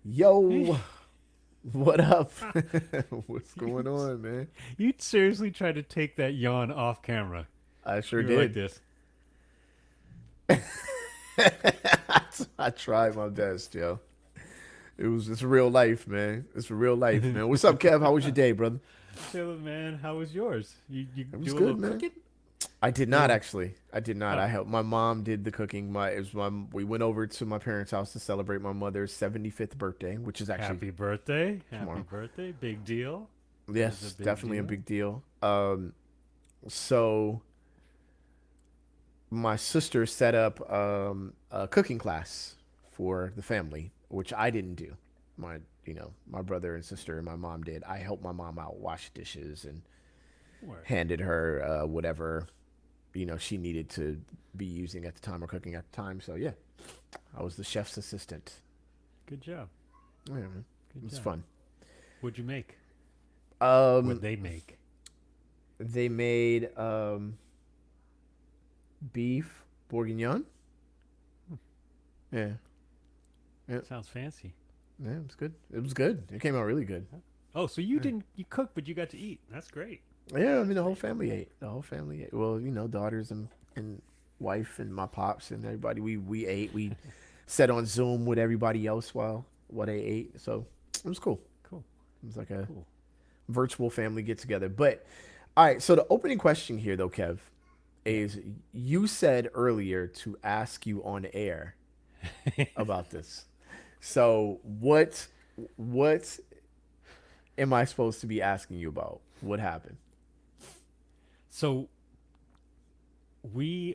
Yo, what up? What's going on, man? You seriously tried to take that yawn off camera. I sure You were like did. this. I tried my best, yo. It's real life, man. It's real life, man. What's up, Kev? How was your day, brother? Chilling, man. How was yours? You It was do a good, little man. cooking? I did not Little. actually. I did not. Oh, I helped. My mom did the cooking. We went over to my parents' house to celebrate my mother's 75th birthday, which is actually happy birthday. Happy tomorrow. birthday. Big deal. That is a Yes, big definitely a deal. big deal. So my sister set up a cooking class for the family, which I didn't do. My brother and sister and my mom did. I helped my mom out, wash dishes, and Word. handed her whatever she needed to be using at the time or cooking at the time. So yeah, I was the chef's assistant. Good job. Yeah, man. It Good was job. fun. What'd you make? What'd Um, they make? they made beef bourguignon. Yeah, yeah, Sounds fancy. yeah. It was good. It was good. It came out really good. Oh, so you Yeah. didn't you cook, but you got to eat. That's great. Yeah, I mean the whole family ate. The whole family ate. Well, daughters and wife and my pops and everybody. We ate. We sat on Zoom with everybody else while they ate. So it was cool. Cool. It was like a Cool. virtual family get together. But all right. So the opening question here, though, Kev, Yeah. is you said earlier to ask you on air about this. So what am I supposed to be asking you about? What happened? So we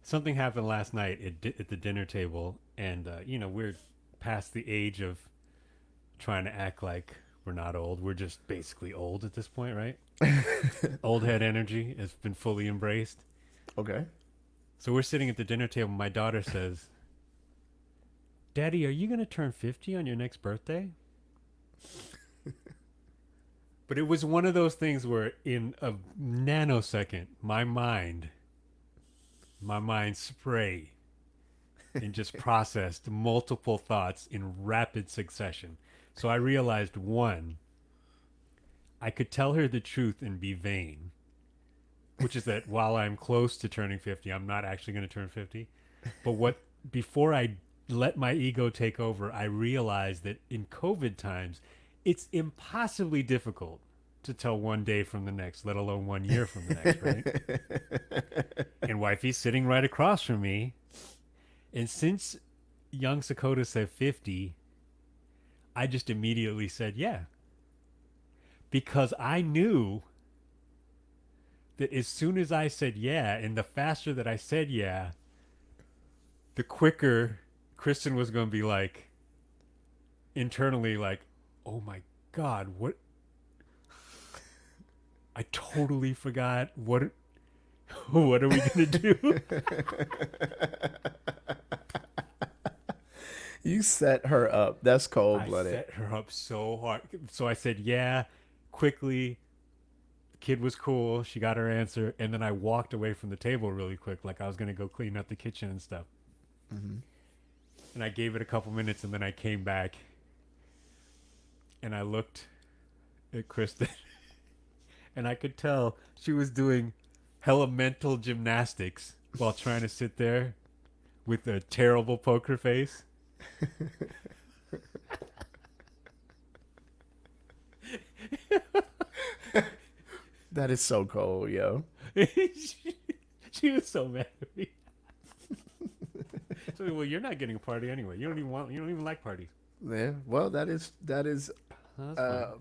something happened last night at the dinner table, and we're past the age of trying to act like we're not old. We're just basically old at this point, right? Old head energy has been fully embraced. Okay. So we're sitting at the dinner table. My daughter says, "Daddy, are you going to turn 50 on your next birthday?" But it was one of those things where, in a nanosecond, my mind spray and just processed multiple thoughts in rapid succession. So I realized one, I could tell her the truth and be vain, which is that while I'm close to turning 50, I'm not actually going to turn 50. But before I let my ego take over, I realized that in COVID times, it's impossibly difficult to tell one day from the next, let alone 1 year from the next, right? And wifey's sitting right across from me. And since young Sakota said 50, I just immediately said, yeah. Because I knew that as soon as I said yeah, and the faster that I said yeah, the quicker Kristen was going to be like, internally, like, oh my God, what? I totally forgot. What are we going to do? You set her up. That's cold I blooded. set her up so hard. So I said, yeah, quickly. The kid was cool. She got her answer. And then I walked away from the table really quick, like I was going to go clean up the kitchen and stuff. Mm-hmm. And I gave it a couple minutes and then I came back and I looked at Kristen and I could tell she was doing hella mental gymnastics while trying to sit there with a terrible poker face. That is so cold, yo. she was so mad at me. So, well, you're not getting a party anyway. You don't even like parties. Yeah. Well, that is Oh, that's fine. uh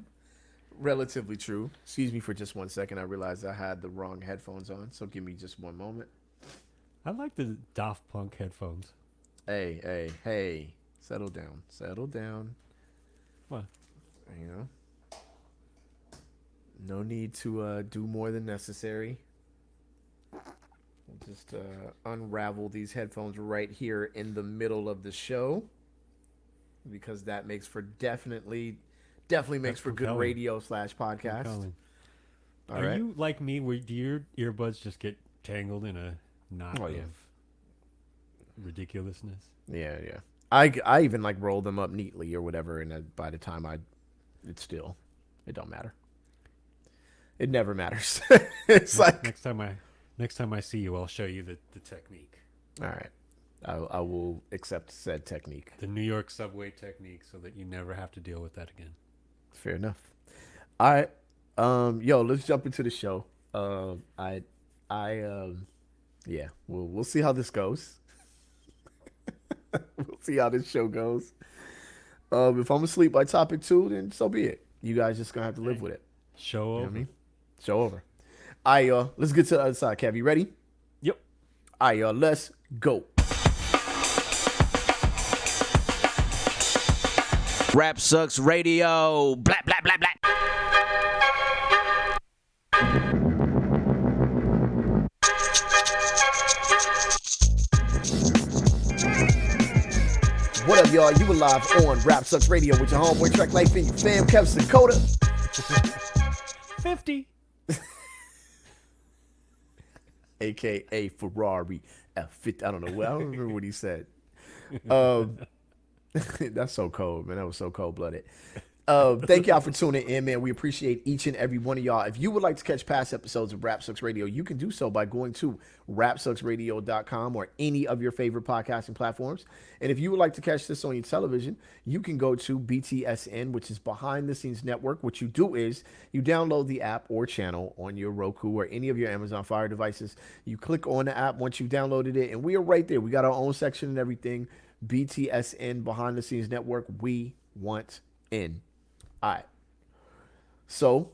relatively true. Excuse me for just 1 second. I realized I had the wrong headphones on, so give me just one moment. I like the Daft Punk headphones. Hey, hey, hey. Settle down. Settle down. What? You know, no need to do more than necessary. We'll just unravel these headphones right here in the middle of the show because that makes for definitely makes That's for good compelling. radio slash podcast. Compelling. All Are right. you like me, where do your earbuds just get tangled in a knot Oh of yeah. ridiculousness? Yeah, yeah. I even like roll them up neatly or whatever, and by the time it don't matter. It never matters. It's Next like, next time I next time I see you, I'll show you the technique. all right, I will accept said technique. The New York subway technique so that you never have to deal with that again. Fair enough. All right, yo, let's jump into the show. I, yeah, we'll see how this goes. We'll see how this show goes. If I'm asleep by topic two, then so be it. You guys just gonna have to live Hey, with it. show You know what I over. mean? Show over. All right, y'all. Let's get to the other side. Kev, you ready? Yep. All right, y'all. Let's go. Rap Sucks Radio. Blah, blah, blah, blah. What up, y'all? You were live on Rap Sucks Radio with your homeboy Track Life and your fam, Kev Dakota. 50. AKA Ferrari F50. I don't know. I don't remember what he said. Um, that's so cold, man. That was so cold blooded. Thank y'all for tuning in, man. We appreciate each and every one of y'all. If you would like to catch past episodes of Rap Sucks Radio, you can do so by going to rapsucksradio.com or any of your favorite podcasting platforms. And if you would like to catch this on your television, you can go to BTSN, which is Behind the Scenes Network. What you do is you download the app or channel on your Roku or any of your Amazon Fire devices. You click on the app once you've downloaded it, and we are right there. We got our own section and everything. BTSN, Behind the Scenes Network. We want in. All right. So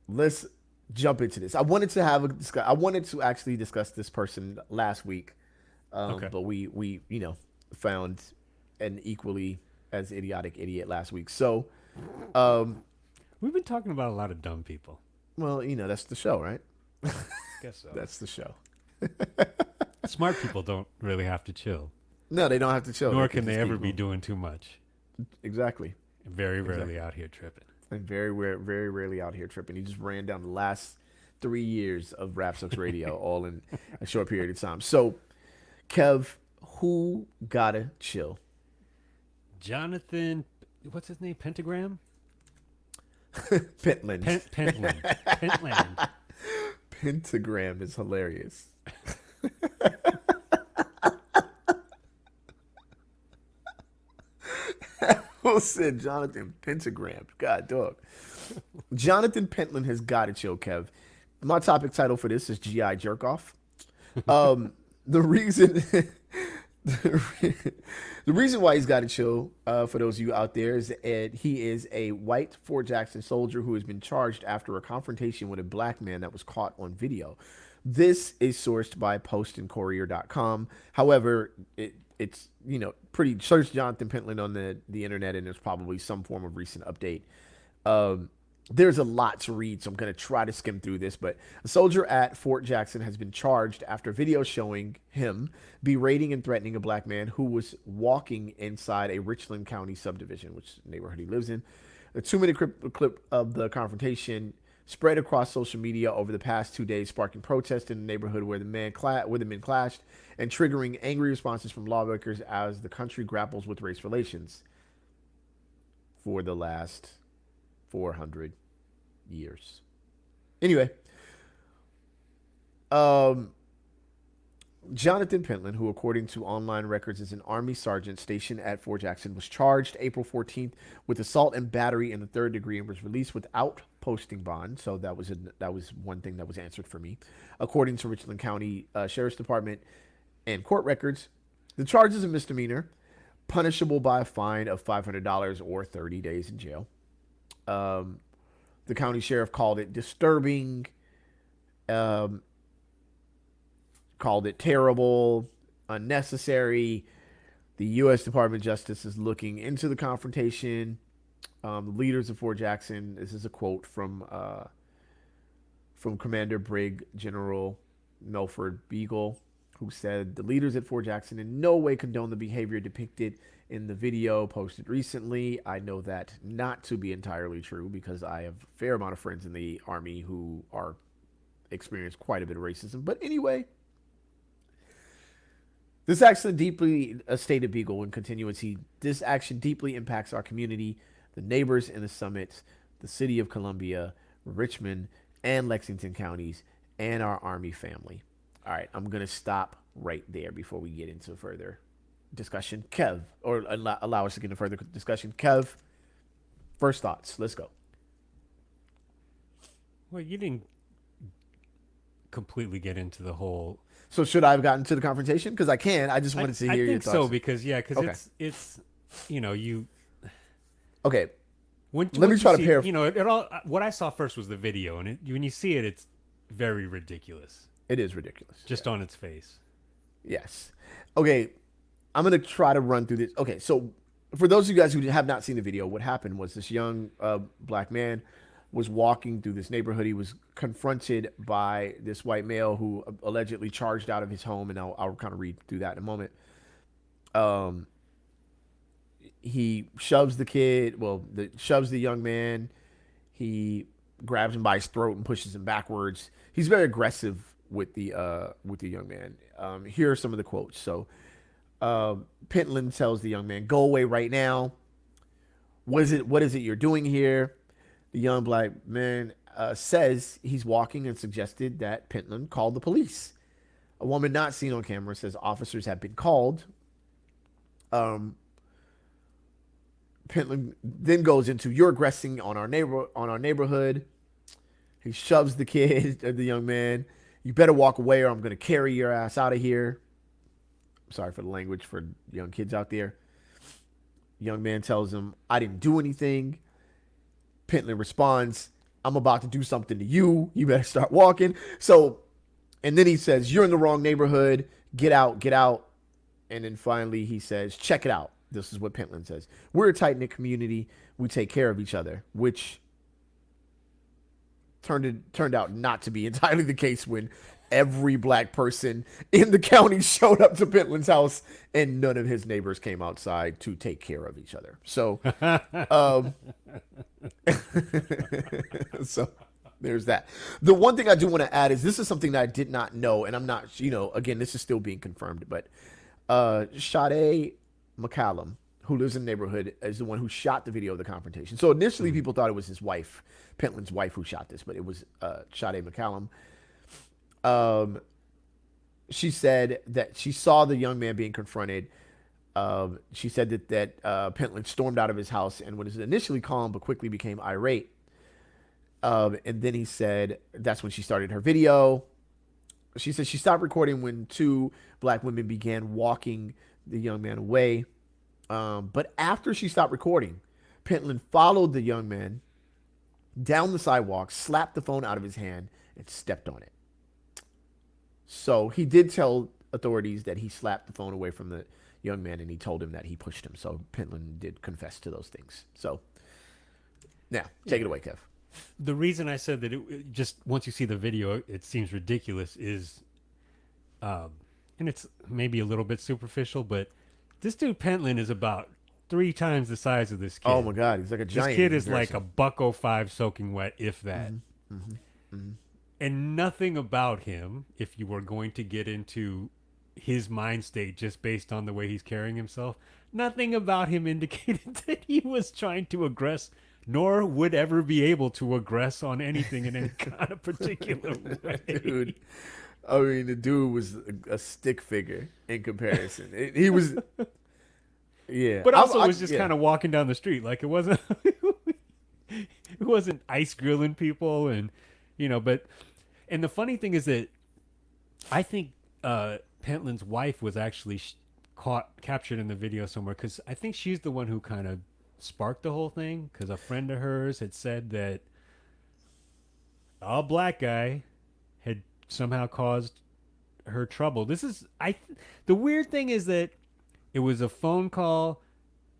let's jump into this. I wanted to actually discuss this person last week. Okay. But we found an equally as idiotic idiot last week. So We've been talking about a lot of dumb people. well, that's the show, right? Guess so. That's the show. Smart people don't really have to chill, No, they don't have to chill. nor can can they just ever keep be moving. doing too much. Exactly. Very rarely Exactly. out here tripping. And very rarely out here tripping. He just ran down the last 3 years of Rap Sucks Radio all in a short period of time. So, Kev, who gotta chill? Jonathan, what's his name? Pentagram? Pentland. Pentland. Pentland. Pentagram is hilarious. Who said Jonathan Pentagram? God, dog. Jonathan Pentland has got to chill, Kev. My topic title for this is GI Jerkoff. The reason the reason why he's got to chill, for those of you out there, is that he is a white Fort Jackson soldier who has been charged after a confrontation with a black man that was caught on video. This is sourced by postandcourier.com. However, it's pretty. Search Jonathan Pentland on the internet, and there's probably some form of recent update. There's a lot to read, so I'm going to try to skim through this. But a soldier at Fort Jackson has been charged after video showing him berating and threatening a black man who was walking inside a Richland County subdivision, which neighborhood he lives in. A 2-minute clip of the confrontation spread across social media over the past 2 days, sparking protests in the neighborhood where the men clashed and triggering angry responses from lawmakers as the country grapples with race relations for the last 400 years. Anyway, Jonathan Pentland, who according to online records is an Army sergeant stationed at Fort Jackson, was charged April 14th with assault and battery in the 3rd degree and was released without posting bond. So that was one thing that was answered for me. According to Richland County Sheriff's Department and court records, the charge is a misdemeanor, punishable by a fine of $500 or 30 days in jail. The county sheriff called it disturbing, called it terrible, unnecessary. The U.S. Department of Justice is looking into the confrontation. The leaders of Fort Jackson, this is a quote from Commander Brig General Milford Beagle, who said, "The leaders at Fort Jackson in no way condone the behavior depicted in the video posted recently. I know that not to be entirely true because I have a fair amount of friends in the Army who experience quite a bit of racism. But anyway, This action deeply, stated Beagle in continuity, this action deeply impacts our community, the neighbors in the summit, the city of Columbia, Richmond, and Lexington counties, and our Army family. All right, I'm going to stop right there before we get into further discussion. Kev, or allow us to get into further discussion. Kev, first thoughts. Let's go. Well, you didn't completely get into the whole. So should I have gotten to the confrontation? Because I can. I just wanted to hear your thoughts. I think so because Okay. it's you. Okay. Let me try to paraphrase. It all. What I saw first was the video, and when you see it, it's very ridiculous. It is ridiculous. Just on its face. Yes. Okay. I'm going to try to run through this. Okay. So for those of you guys who have not seen the video, what happened was this young black man was walking through this neighborhood. He was confronted by this white male who allegedly charged out of his home, and I'll kind of read through that in a moment. He shoves the kid, shoves the young man. He grabs him by his throat and pushes him backwards. He's very aggressive with the young man. Here are some of the quotes. So Pentland tells the young man, "Go away right now. What is it you're doing here?" The young black man says he's walking and suggested that Pentland call the police. A woman not seen on camera says officers have been called. Pentland then goes into, "You're aggressing on our neighborhood." He shoves the kid, the young man. "You better walk away or I'm going to carry your ass out of here." Sorry for the language for young kids out there. Young man tells him, "I didn't do anything." Pentland responds, "I'm about to do something to you. You better start walking." So, and then he says, "You're in the wrong neighborhood. Get out, get out." And then finally he says, "Check it out." This is what Pentland says. "We're a tight-knit community. We take care of each other," which turned out not to be entirely the case when every black person in the county showed up to Pentland's house and none of his neighbors came outside to take care of each other. So, so there's that. The one thing I do want to add is this is something that I did not know, and I'm not, again, this is still being confirmed, but Sade McCallum, who lives in the neighborhood, is the one who shot the video of the confrontation. So initially people thought it was his wife, Pentland's wife, who shot this, but it was Sade McCallum. She said that she saw the young man being confronted. She said that Pentland stormed out of his house and was initially calm but quickly became irate. And then he said that's when she started her video. She said she stopped recording when two black women began walking the young man away. But after she stopped recording, Pentland followed the young man down the sidewalk, slapped the phone out of his hand, and stepped on it. So he did tell authorities that he slapped the phone away from the young man, and he told him that he pushed him. So Pentland did confess to those things. So now, take it away, Kev. The reason I said that it just once you see the video, it seems ridiculous is, and it's maybe a little bit superficial, but this dude Pentland is about 3 times the size of this kid. Oh my God, he's like a giant. This kid is like a $105 soaking wet, if that. Mm-hmm. Mm-hmm. Mm-hmm. And nothing about him, if you were going to get into his mind state just based on the way he's carrying himself, nothing about him indicated that he was trying to aggress, nor would ever be able to aggress on anything in any kind of particular way. Dude, I mean, the dude was a stick figure in comparison. He was, yeah. But also, it was just kind of walking down the street. Like, it wasn't, it wasn't ice grilling people and, but, and the funny thing is that I think Pentland's wife was actually captured in the video somewhere, because I think she's the one who kind of sparked the whole thing, because a friend of hers had said that a black guy had somehow caused her trouble. The weird thing is that it was a phone call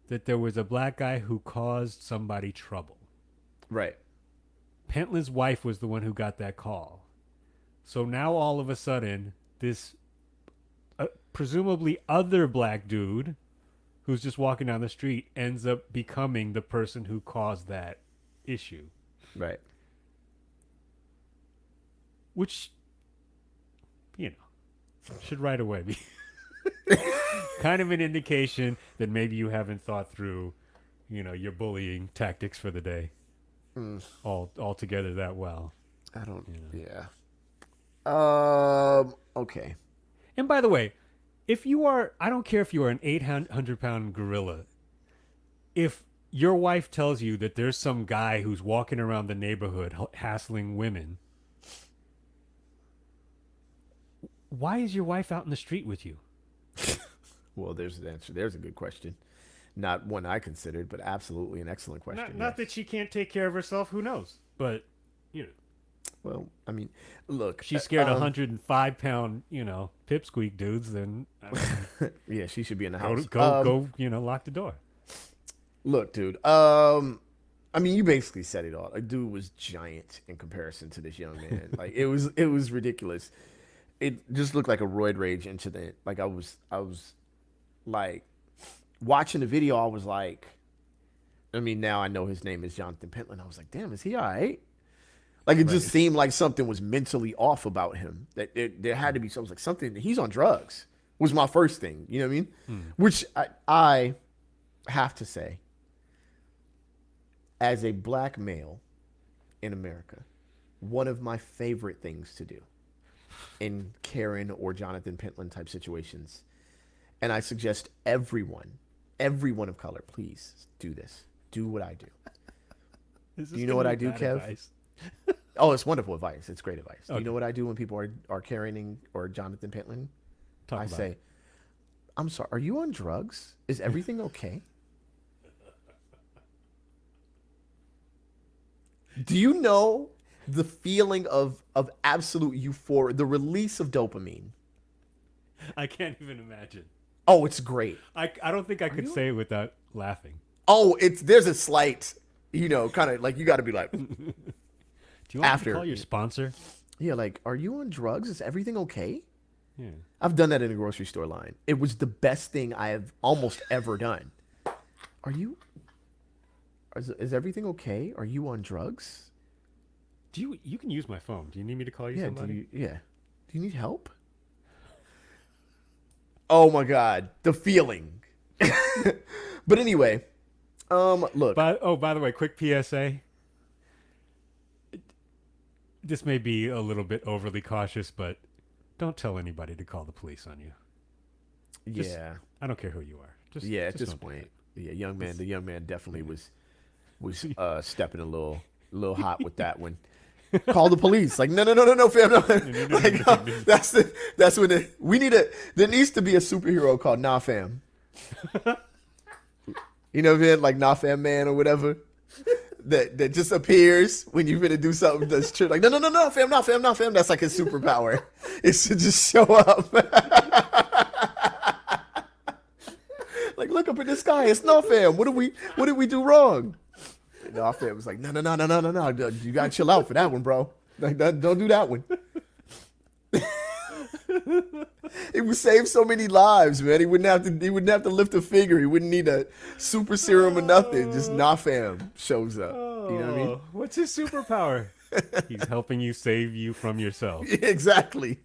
that there was a black guy who caused somebody trouble. Right. Pentland's wife was the one who got that call. So now all of a sudden, this presumably other black dude who's just walking down the street ends up becoming the person who caused that issue. Right. Which, should right away be. Kind of an indication that maybe you haven't thought through, your bullying tactics for the day all together that well. I don't. You know. Yeah. Okay. And by the way, I don't care if you are an 800-pound gorilla. If your wife tells you that there's some guy who's walking around the neighborhood hassling women, why is your wife out in the street with you? Well, there's the answer. There's a good question. Not one I considered, but absolutely an excellent question. Not that she can't take care of herself. Who knows? But Well, I mean, look. she's scared 105-pound, pipsqueak dudes. Then Yeah, she should be in the house. go, lock the door. Look, dude. I mean, you basically said it all. A dude was giant in comparison to this young man. Like it was ridiculous. It just looked like a roid rage incident. Like I was like watching the video. I was like, I mean, now I know his name is Jonathan Pentland. I was like, damn, is he all right? Like it just seemed like something was mentally off about him. That there had to be something. Like something. He's on drugs. Was my first thing. You know what I mean? Which I have to say, as a black male in America, one of my favorite things to do in Karen or Jonathan Pentland type situations, and I suggest everyone of color, please do this. Do what I do. Do you know what I do, Kev? Advice? Oh, it's wonderful advice. It's great advice. Okay. Do you know what I do when people are Karening or Jonathan Pentland? I say, I'm sorry, are you on drugs? Is everything okay? Do you know the feeling of absolute euphoria, the release of dopamine? I can't even imagine. Oh, it's great. I don't think I could say it without laughing. Oh, there's a slight, kind of like you got to be like, Do you want me After- to call your sponsor? yeah, like, are you on drugs? Is everything okay? Yeah. I've done that in a grocery store line. It was the best thing I have almost ever done. Is everything okay? Are you on drugs? You can use my phone. Do you need me to call you Yeah. somebody? Do you need help? Oh my God, the feeling. But anyway, look. By the way, quick PSA. This may be a little bit overly cautious, but don't tell anybody to call the police on you. Yeah. I don't care who you are. At just this don't do point, the young man definitely was stepping a little hot with that one. Call the police. Like, no, fam. No. Like, that's when there needs to be a superhero called Nah Fam. You know what I mean? Like Nah Fam Man or whatever. That just appears when you're gonna do something that's true. Like, no, fam, not fam, not fam. That's like his superpower. It's to just show up. Like, look up in the sky. It's not fam. What did we do wrong? And Nah Fam was like, no. You gotta chill out for that one, bro. Like, don't do that one. It would save so many lives, man. He wouldn't have to lift a finger. He wouldn't need a super serum or nothing. Just Nah Fam shows up. You know what I mean? What's his superpower? He's helping you save you from yourself. Yeah, exactly.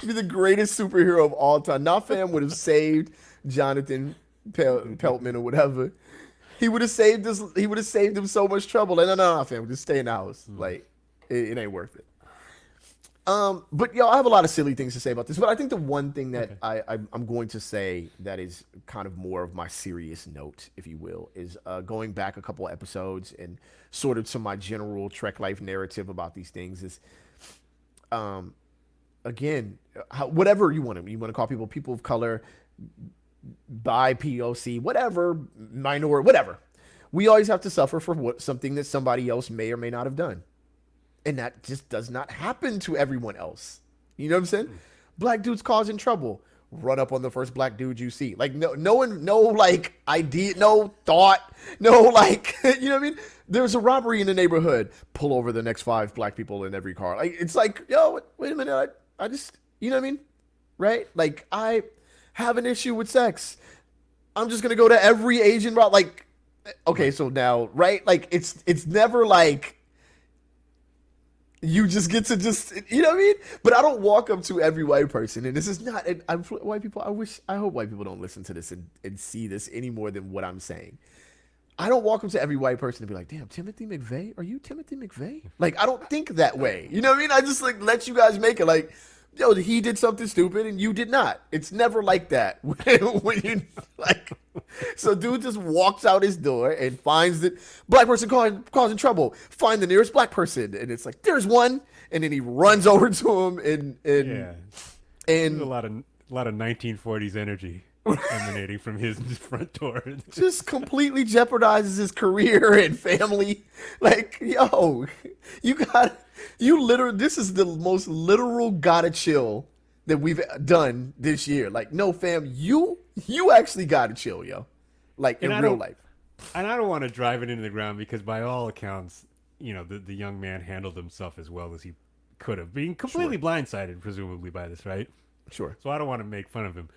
He'd be the greatest superhero of all time. Nah Fam would have saved Jonathan Peltman or whatever. He would have saved us. He would have saved him so much trouble. Like, no, fam, just stay in the house. Like, it ain't worth it. But I have a lot of silly things to say about this. But I think the one thing that I'm going to say that is kind of more of my serious note, if you will, is going back a couple of episodes and sort of to my general Trek life narrative about these things is, again, whatever you want to call people of color, bi, POC, whatever, minority, whatever. We always have to suffer for something that somebody else may or may not have done. And that just does not happen to everyone else. You know what I'm saying? Black dudes causing trouble. Run up on the first black dude you see. Like, no one, no, like, idea, no thought, no, like, you know what I mean? There's a robbery in the neighborhood. Pull over the next 5 black people in every car. Like, it's like, wait a minute. I just, you know what I mean? Right? Like, I have an issue with sex. I'm just going to go to every Asian route. Like, okay, so now, right? Like, it's never like, You just get to just, you know what I mean? But I don't walk up to every white person, and this is not, and white people, I hope white people don't listen to this and see this any more than what I'm saying. I don't walk up to every white person and be like, damn, Timothy McVeigh? Are you Timothy McVeigh? Like, I don't think that way. You know what I mean? I just like let you guys make it like, yo, he did something stupid and you did not. It's never like that. when you like, so dude just walks out his door and finds the black person causing trouble. Find the nearest black person, and it's like there's one, and then he runs over to him and There's a lot of 1940s energy emanating from his front door. just completely jeopardizes his career and family. Like, yo, you literally, this is the most literal gotta chill that we've done this year. Like, no, fam, you actually gotta chill, yo. Like, in real life. And I don't want to drive it into the ground because by all accounts, the young man handled himself as well as he could have, being completely blindsided, presumably, by this, right? Sure. So I don't want to make fun of him.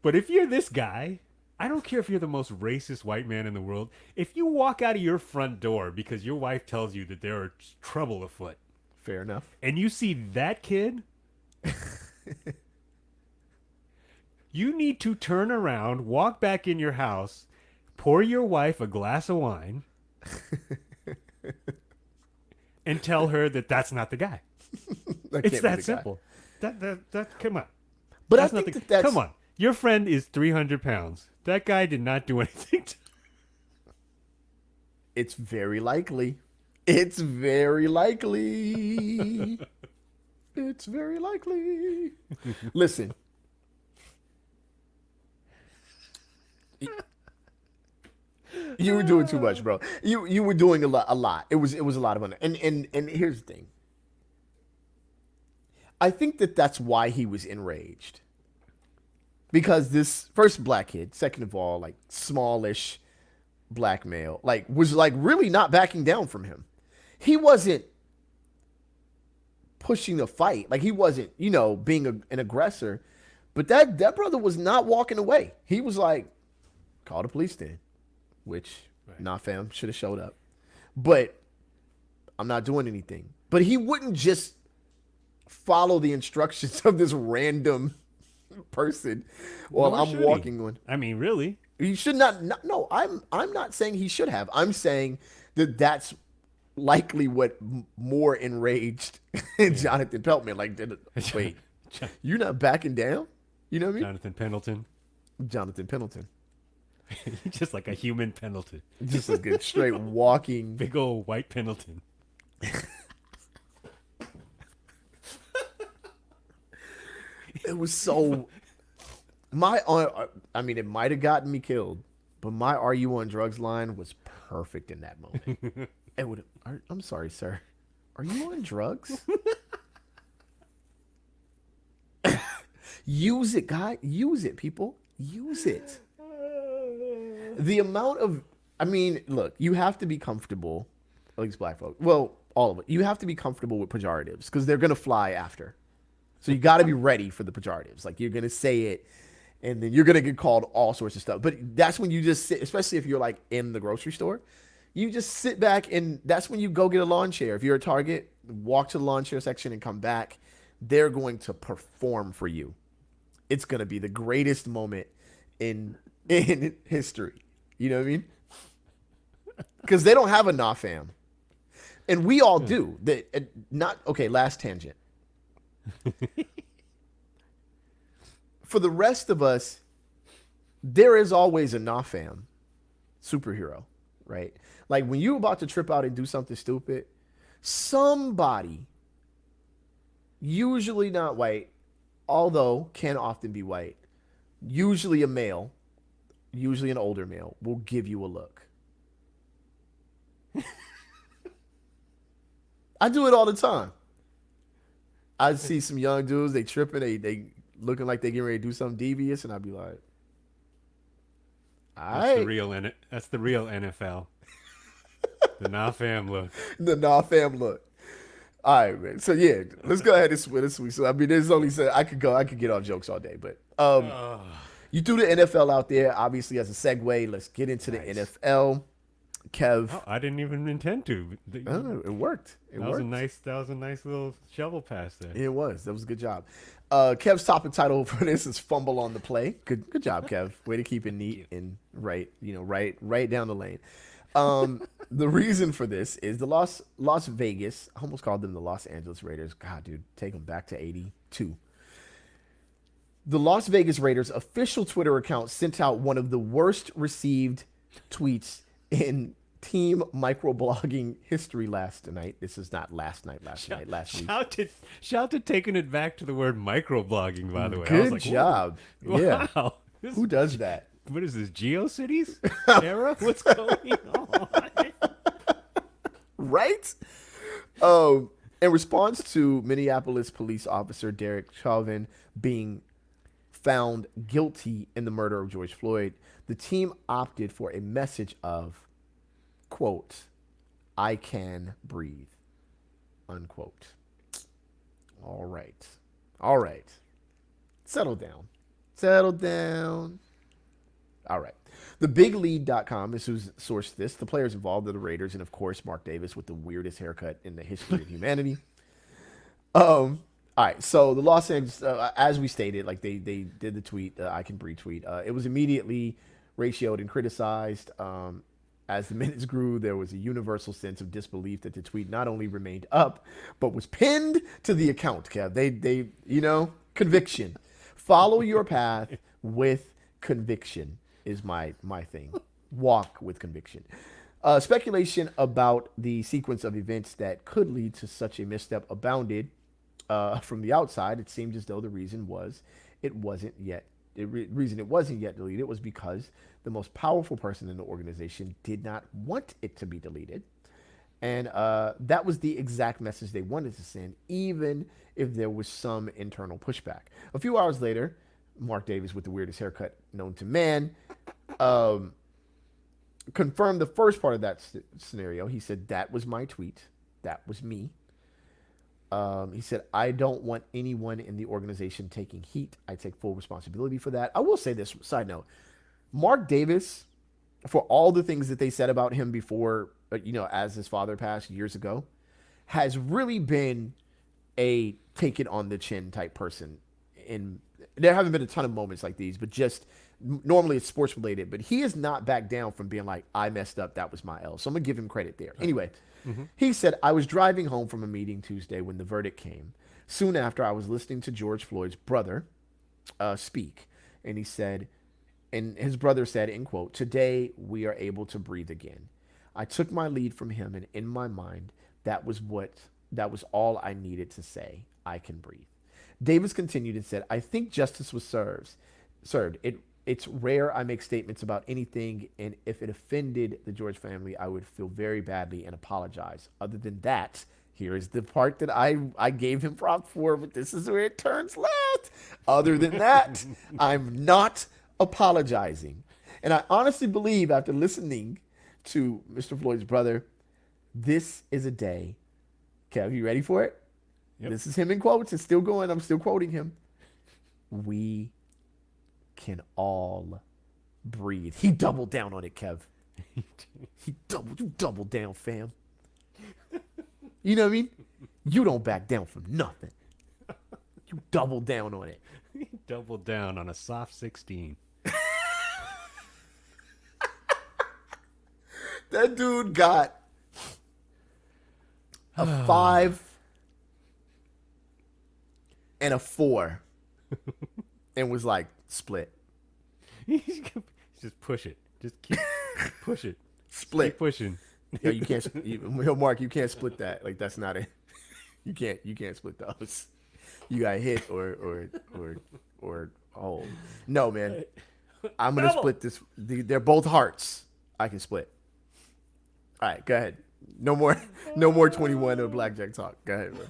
But if you're this guy, I don't care if you're the most racist white man in the world. If you walk out of your front door because your wife tells you that there is trouble afoot, Fair enough. and you see that kid, you need to turn around, walk back in your house, pour your wife a glass of wine, and tell her that that's not the guy. It's that simple. That come on. But That's I think not that's come on. Your friend is 300 pounds. That guy did not do anything. It's very likely. It's very likely. It's very likely. Listen. You were doing too much, bro. You were doing a lot. It was a lot of fun. And here's the thing. I think that's why he was enraged. Because this first black kid, second of all, like smallish black male, like was like really not backing down from him. He wasn't pushing the fight. Like he wasn't, being an aggressor. But that brother was not walking away. He was like, call the police then. Which, nah fam, should have showed up. But I'm not doing anything. But he wouldn't just follow the instructions of this random person while I'm walking one. I mean, really? He should not. No, I'm not saying he should have. I'm saying that that's likely what more enraged Jonathan Peltman. Like, wait, you're not backing down? You know what I mean? Jonathan Pendleton. Just like a human Pendleton. Just a good straight walking. Big old white Pendleton. It was so. I mean, it might have gotten me killed, but my "Are you on drugs?" line was perfect in that moment. It would. I'm sorry, sir. Are you on drugs? Use it, guy. Use it, people. Use it. The amount of. I mean, look. You have to be comfortable. At least black folk. Well, all of it. You have to be comfortable with pejoratives because they're gonna fly after. So you got to be ready for the pejoratives. Like you're going to say it and then you're going to get called all sorts of stuff. But that's when you just sit, especially if you're like in the grocery store, you just sit back and that's when you go get a lawn chair. If you're a Target, walk to the lawn chair section and come back. They're going to perform for you. It's going to be the greatest moment in history. You know what I mean? Because they don't have a nah fam. And we all do. Last tangent. For the rest of us, there is always a nah fam superhero, right? Like when you're about to trip out and do something stupid, somebody, usually not white, although can often be white, usually a male, usually an older male, will give you a look. I do it all the time. I see some young dudes, they tripping, they looking like they getting ready to do something devious, and I'd be like, all right. That's the real NFL. The nah fam look. The nah fam look. All right, man. So yeah, let's go ahead and split this week. So I mean, there's only I could get off jokes all day, but you threw the NFL out there, obviously as a segue. Let's get into the NFL. Kev. Oh, I didn't even intend to. It worked. It That worked. was a nice little shovel pass there. It was. That was a good job. Kev's topic title for this is "Fumble on the Play." Good job, Kev. Way to keep it neat and right down the lane. The reason for this is the Las Vegas. I almost called them the Los Angeles Raiders. God, dude, take them back to '82. The Las Vegas Raiders official Twitter account sent out one of the worst received tweets in team microblogging history last night. This is not last night. Last week. Shout to taking it back to the word microblogging, by the way. Good job. Whoa. Yeah. Wow. Who does that? What is this, GeoCities era? What's going on? Right? In response to Minneapolis police officer Derek Chauvin being found guilty in the murder of George Floyd, the team opted for a message of, quote, "I can breathe," unquote. All right. Settle down. All right. TheBigLead.com is who's sourced this. The players involved are the Raiders, and of course, Mark Davis with the weirdest haircut in the history of humanity. All right. So the Los Angeles, as we stated, like they did the tweet, "I can breathe" tweet. It was immediately ratioed and criticized. As the minutes grew, there was a universal sense of disbelief that the tweet not only remained up, but was pinned to the account, Kev. They conviction. Follow your path with conviction is my thing. Walk with conviction. Speculation about the sequence of events that could lead to such a misstep abounded. From the outside, it seemed as though the reason it wasn't yet deleted was because the most powerful person in the organization did not want it to be deleted. And that was the exact message they wanted to send, even if there was some internal pushback. A few hours later, Mark Davis, with the weirdest haircut known to man, confirmed the first part of that scenario. He said, "That was my tweet. That was me." He said, "I don't want anyone in the organization taking heat. I take full responsibility for that." I will say this, side note. Mark Davis, for all the things that they said about him before, as his father passed years ago, has really been a take it on the chin type person. There haven't been a ton of moments like these, but just normally it's sports related. But he has not backed down from being like, "I messed up. That was my L." So I'm going to give him credit there. Anyway, he said, "I was driving home from a meeting Tuesday when the verdict came. Soon after, I was listening to George Floyd's brother speak. And he said, and his brother said, in quote, 'Today we are able to breathe again.' I took my lead from him, and in my mind, that was all I needed to say. I can breathe." Davis continued and said, "I think justice was served. It's rare I make statements about anything, and if it offended the George family, I would feel very badly and apologize. Other than that," here is the part that I gave him props for, but this is where it turns left. "Other than that, I'm not apologizing." And I honestly believe, after listening to Mr. Floyd's brother, this is a day. Kev, you ready for it? Yep. This is him in quotes. It's still going. I'm still quoting him. "We can all breathe." He doubled down on it, Kev. You doubled down, fam. You know what I mean? You don't back down from nothing. You double down on it. He doubled down on a soft 16. That dude got a 5 and a 4 and was like, "Split." Just push it. Just keep push it. Split. Keep pushing. Yo, you can't. Mark, you can't split that. Like, that's not it. You can't split those. You got hit or hold. No, man. I'm gonna split this. They're both hearts. I can split. All right, go ahead. No more 21 or blackjack talk. Go ahead, bro.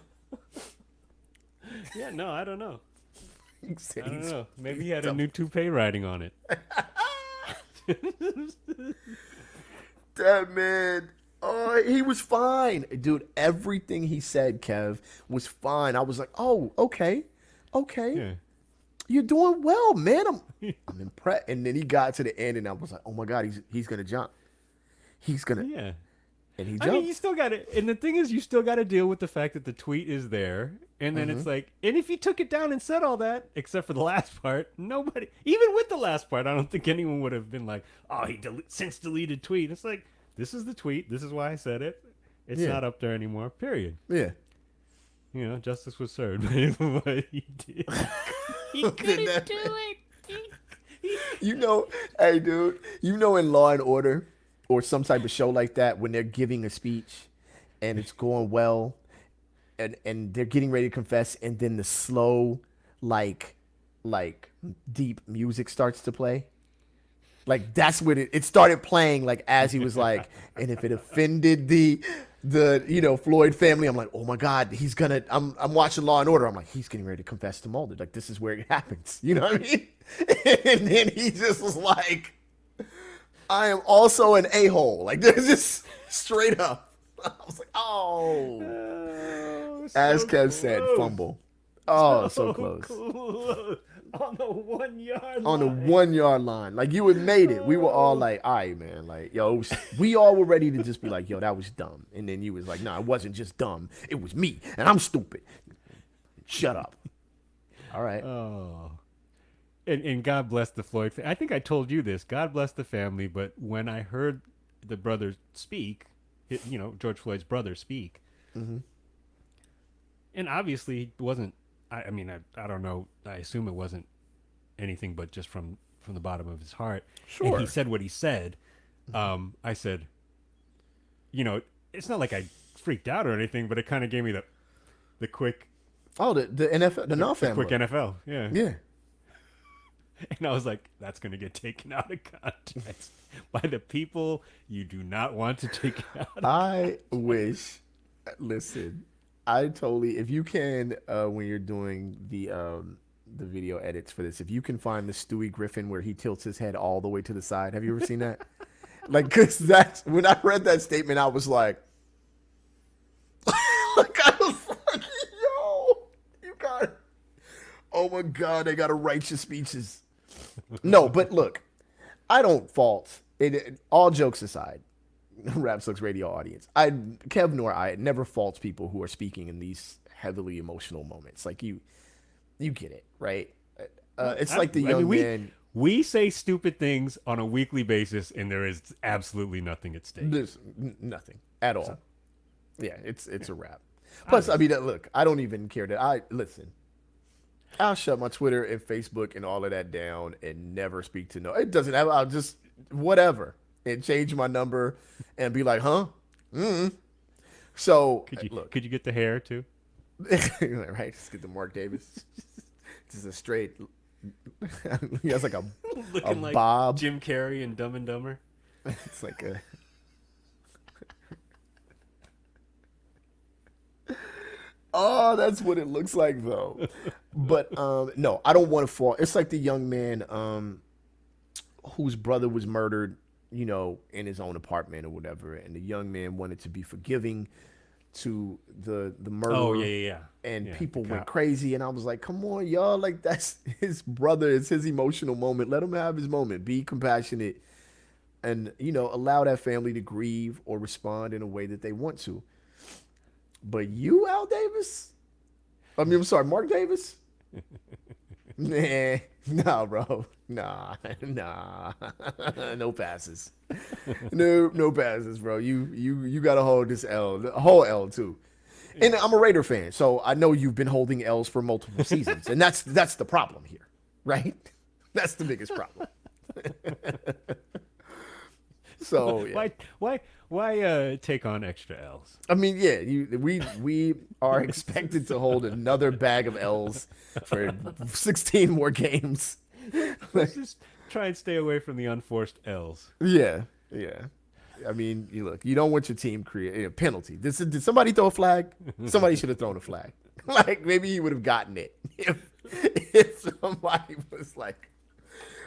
Yeah, no, I don't know. I don't know. Maybe he had a new toupee riding on it. That man. Oh, he was fine. Dude, everything he said, Kev, was fine. I was like, "Oh, okay. Yeah. You're doing well, man. I'm impressed." And then he got to the end, and I was like, "Oh my God, he's gonna jump. he's gonna, Yeah. and he I mean, you jumps. still got to, and the thing is, you still got to deal with the fact that the tweet is there, and then it's like, and if you took it down and said all that, except for the last part, nobody, even with the last part, I don't think anyone would have been like, oh, he since deleted tweet. It's like, this is the tweet. This is why I said it. It's Yeah. not up there anymore. Period. Yeah. You know, justice was served. What he did, he couldn't do it. You know, hey, dude, you know, in Law and Order or some type of show like that, when they're giving a speech and it's going well and they're getting ready to confess, and then the slow, like deep music starts to play. Like that's what it started playing, like as he was like, and if it offended the Floyd family, I'm like, oh my God, he's gonna. I'm watching Law and Order. I'm like, he's getting ready to confess to Mulder. Like this is where it happens. You know what I mean? And then he just was like, I am also an a-hole. Like there's just straight up. I was like, oh, as Kev said, fumble. Oh, so close. On the 1 yard line. On the 1 yard line. Like you had made it. We were all like, all right, man. Like, yo, we all were ready to just be like, yo, that was dumb. And then you was like, no, it wasn't just dumb. It was me. And I'm stupid. Shut up. All right. Oh. And God bless the Floyd family. I think I told you this. God bless the family. But when I heard the brother speak, George Floyd's brother speak, and obviously he wasn't, I mean, I don't know. I assume it wasn't anything but just from the bottom of his heart. Sure. And he said what he said. I said, it's not like I freaked out or anything, but it kind of gave me the quick. Oh, the NFL, the non-family. Quick NFL. Yeah. Yeah. And I was like, that's going to get taken out of context by the people you do not want to take out of I wish, listen, I totally, if you can, when you're doing the video edits for this, if you can find the Stewie Griffin where he tilts his head all the way to the side. Have you ever seen that? Like, cause that's, when I read that statement, I was like, yo, you got, oh my God, they got to write your speeches. No, but look, I don't fault it. All jokes aside, Rap Sucks Radio audience, Kev nor I never fault people who are speaking in these heavily emotional moments. Like you get it, right? It's like the young man. We say stupid things on a weekly basis, and there is absolutely nothing at stake. There's nothing at all. Yeah, it's a wrap. Plus, I mean, look, I don't even care that listen. I'll shut my Twitter and Facebook and all of that down and never speak to it doesn't have. I'll just whatever and change my number and be like, huh? So could you get the hair too? Right, just get the Mark Davis. Just a straight. He has like a looking like bob. Jim Carrey and Dumb and Dumber. It's like a. Oh, that's what it looks like though. But no, I don't want to fall. It's like the young man whose brother was murdered, in his own apartment or whatever, and the young man wanted to be forgiving to the murderer. Oh yeah. And people went crazy, and I was like, come on, y'all, like that's his brother. It's his emotional moment. Let him have his moment. Be compassionate and, allow that family to grieve or respond in a way that they want to. But you, Al Davis? I'm sorry, Mark Davis? Nah, bro. Nah. No passes. No passes, bro. You gotta hold this L, the whole L too. And I'm a Raider fan, so I know you've been holding L's for multiple seasons, and that's the problem here, right? That's the biggest problem. So yeah. Why take on extra L's? I mean, yeah, we are expected to hold another bag of L's for 16 more games. Let's just try and stay away from the unforced L's. Yeah. I mean, you don't want your team create a penalty. Did somebody throw a flag? Somebody should have thrown a flag. Like maybe he would have gotten it if somebody was like.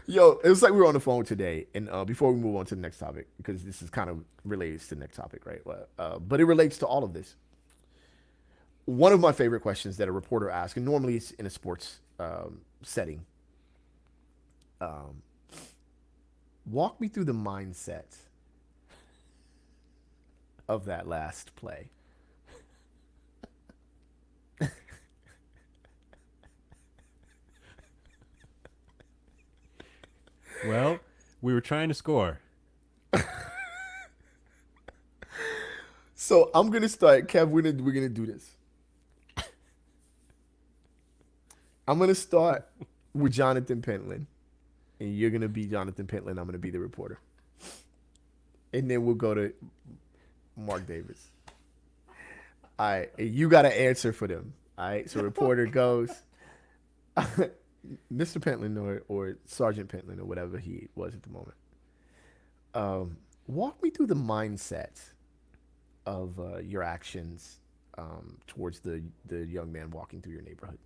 Yo, it was like we were on the phone today, and before we move on to the next topic, because this is kind of related to the next topic, right? But it relates to all of this. One of my favorite questions that a reporter asks, and normally it's in a sports setting, walk me through the mindset of that last play? Well, we were trying to score. So I'm gonna start, Kev. We're gonna do this. I'm gonna start with Jonathan Pentland, and you're gonna be Jonathan Pentland. I'm gonna be the reporter, and then we'll go to Mark Davis. All right, and you got to answer for them. All right, so reporter goes, Mr. Pentland or Sergeant Pentland or whatever he was at the moment. Walk me through the mindset of your actions towards the young man walking through your neighborhood.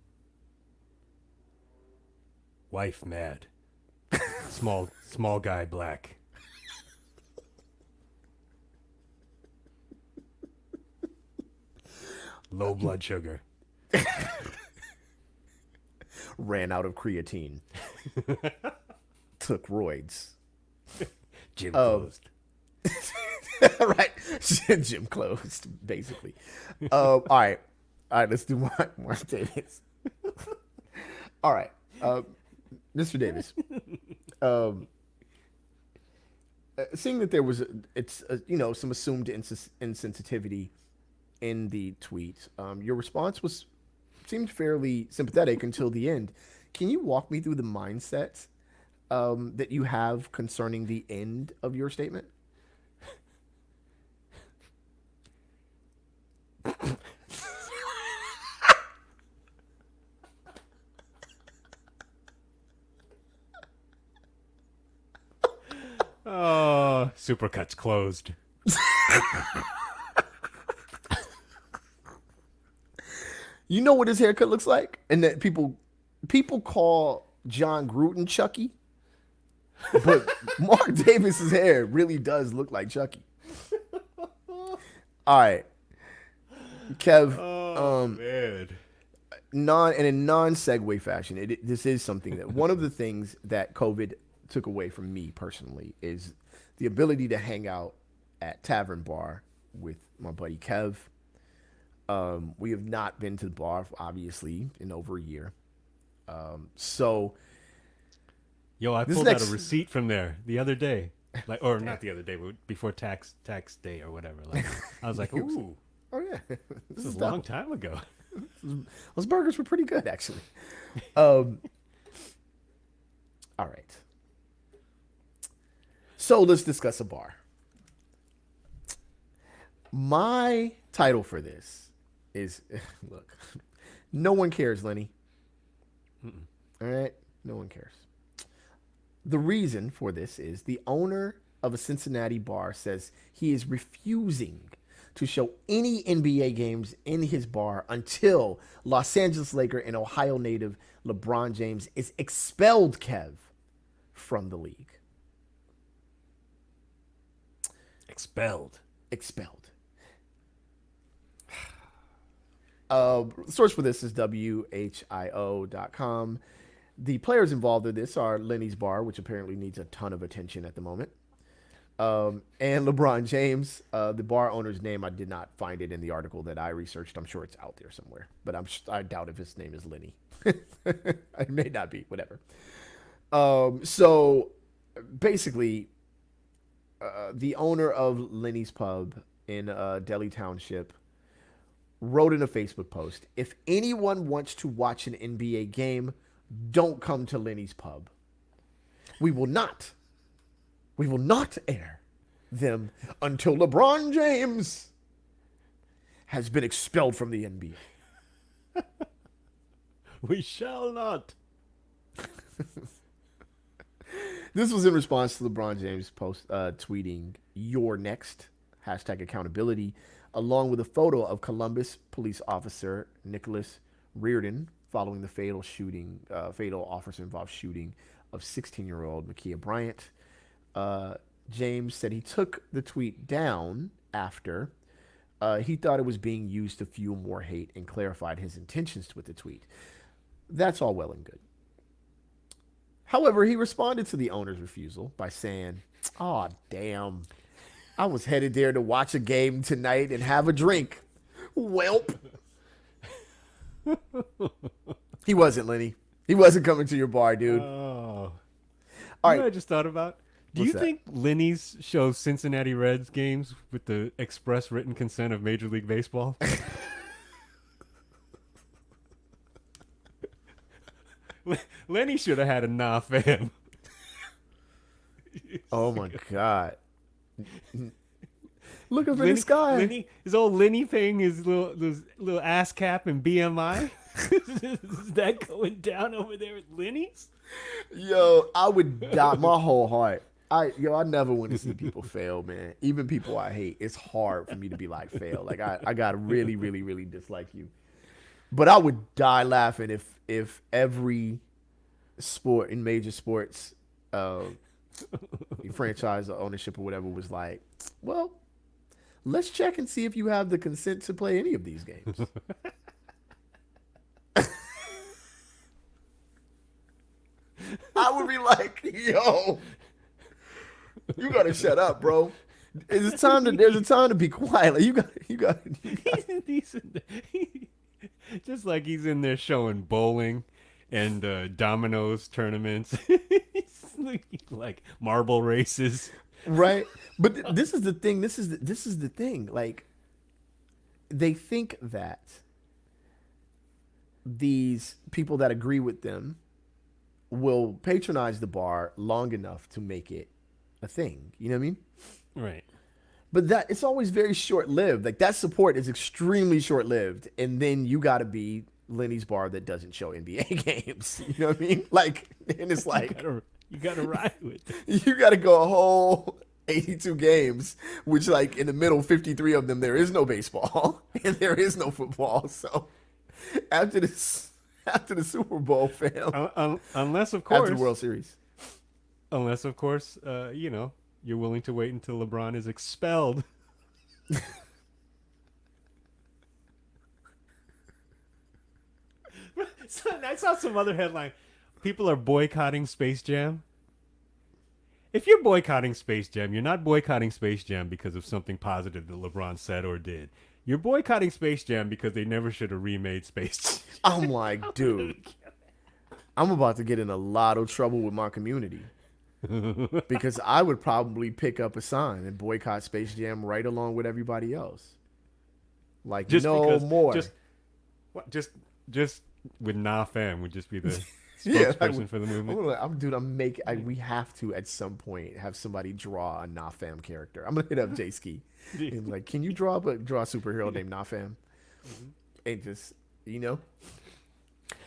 Wife mad. Small guy black. Low blood sugar. Ran out of creatine. Took roids. Gym closed. Right. Gym closed, basically. All right. Let's do Mark Davis. All right. Mr. Davis. Seeing that there was some assumed insensitivity in the tweet, your response seemed fairly sympathetic until the end. Can you walk me through the mindset that you have concerning the end of your statement? Oh, Supercut's closed. You know what his haircut looks like? And that people call John Gruden Chucky. But Mark Davis's hair really does look like Chucky. All right. Kev, Man. in a non-segue fashion, this is something that one of the things that COVID took away from me personally is the ability to hang out at Tavern Bar with my buddy Kev. We have not been to the bar, obviously, in over a year. So, Yo, I pulled out a receipt from there the other day, not the other day, but before tax day or whatever. Like, I was like, ooh, oh yeah, this is a long time ago. Those burgers were pretty good, actually. All right. So let's discuss a bar. My title for this is, look, no one cares, Linnie. All right? No one cares. The reason for this is the owner of a Cincinnati bar says he is refusing to show any NBA games in his bar until Los Angeles Laker and Ohio native LeBron James is expelled, Kev, from the league. Expelled. Source for this is WHIO.com. The players involved in this are Linnie's bar, which apparently needs a ton of attention at the moment, and LeBron James. The bar owner's name, I did not find it in the article that I researched. I'm sure it's out there somewhere, but I doubt if his name is Linnie. It may not be, whatever. So basically, the owner of Linnie's Pub in Delhi Township wrote in a Facebook post, if anyone wants to watch an NBA game, don't come to Linnie's Pub. We will not air them until LeBron James has been expelled from the NBA. We shall not. This was in response to LeBron James post tweeting, "You're next," #accountability, along with a photo of Columbus police officer Nicholas Reardon following the fatal officer-involved shooting of 16-year-old Ma'Khia Bryant. James said he took the tweet down after he thought it was being used to fuel more hate and clarified his intentions with the tweet. That's all well and good. However, he responded to the owner's refusal by saying, "Aw, damn. I was headed there to watch a game tonight and have a drink. Welp. He wasn't, Linnie. He wasn't coming to your bar, dude. Oh. All You know what right. I just thought about? Do What's you that? think Linnie's shows Cincinnati Reds games with the express written consent of Major League Baseball? Lenny should have had a nah fam. Oh my God. Look up in Lenny, the sky. Lenny, is old Lenny paying his little ass cap and BMI? Is that going down over there at Lenny's? Yo, I would die my whole heart. I never want to see people fail, man. Even people I hate. It's hard for me to be like fail. Like I gotta really, really, really dislike you. But I would die laughing if every sport in major sports franchise or ownership or whatever was like, well, let's check and see if you have the consent to play any of these games. I would be like, yo, you gotta shut up, bro. There's a time to be quiet. Like, you got. Just like he's in there showing bowling and dominoes tournaments. like marble races. Right. But this is the thing. This is the thing. Like, they think that these people that agree with them will patronize the bar long enough to make it a thing. You know what I mean? Right. But that it's always very short lived. Like, that support is extremely short lived, and then you got to be Lenny's bar that doesn't show NBA games. You know what I mean? Like, and it's like You gotta ride with it. you got to go a whole 82 games, which, like, in the middle 53 of them there is no baseball and there is no football. So after the Super Bowl, fam, Unless of after course, the World Series. You're willing to wait until LeBron is expelled. I saw some other headline. People are boycotting Space Jam. If you're boycotting Space Jam, you're not boycotting Space Jam because of something positive that LeBron said or did. You're boycotting Space Jam because they never should have remade Space Jam. I'm like, dude, I'm about to get in a lot of trouble with my community. Because I would probably pick up a sign and boycott Space Jam right along with everybody else. Like, no more. Just with Nah Fam would just be the Yeah, spokesperson for the movement. We have to at some point have somebody draw a Nafam character. I'm gonna hit up J Ski and like, can you draw a superhero named Nafam? And just,